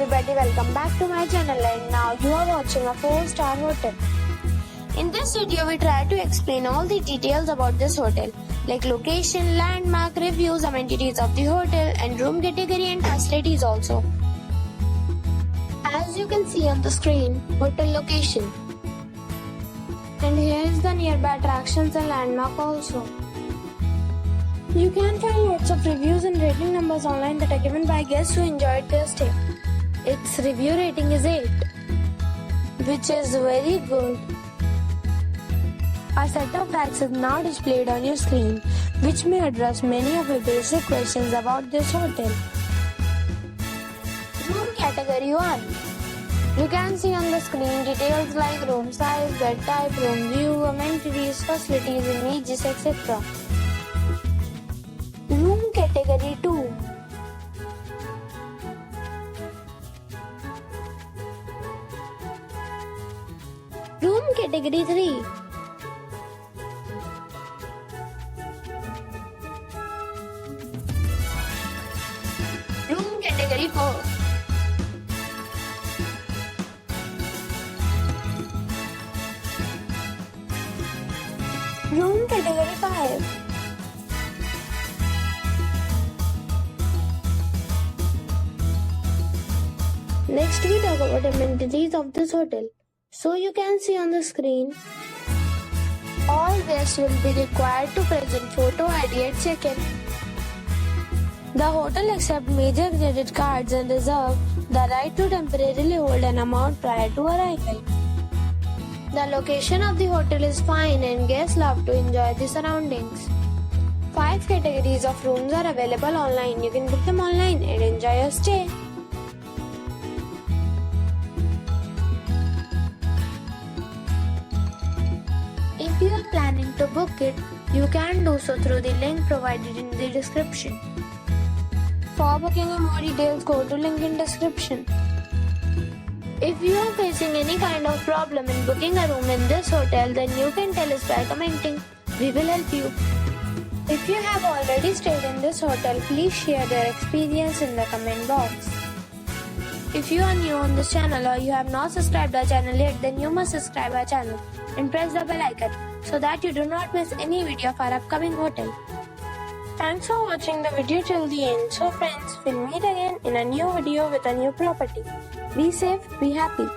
everybody, welcome back to my channel, and now you are watching a 4-star hotel. In this video we try to explain all the details about this hotel, like location, landmark, reviews, amenities of the hotel and room category and facilities also. As you can see on the screen, hotel location. And here is the nearby attractions and landmark also. You can find lots of reviews and rating numbers online that are given by guests who enjoyed their stay. Its review rating is 8, which is very good. A set of facts is now displayed on your screen, which may address many of your basic questions about this hotel. Room category 1. You can see on the screen details like room size, bed type, room view, amenities, facilities, images, etc. Room category 2. Room category 3. Room category 4. Room category 5. Next we talk about amenities of this hotel. So you can see on the screen, all guests will be required to present photo ID at check-in. The hotel accepts major credit cards and reserves the right to temporarily hold an amount prior to arrival. The location of the hotel is fine and guests love to enjoy the surroundings. 5 categories of rooms are available online. You can book them online and enjoy your stay. If you are planning to book it, you can do so through the link provided in the description. For booking and more details, go to link in description. If you are facing any kind of problem in booking a room in this hotel, then you can tell us by commenting. We will help you. If you have already stayed in this hotel, please share your experience in the comment box. If you are new on this channel or you have not subscribed our channel yet, then you must subscribe our channel and press the bell icon so that you do not miss any video of our upcoming hotel. Thanks for watching the video till the end. So friends, we'll meet again in a new video with a new property. Be safe, be happy.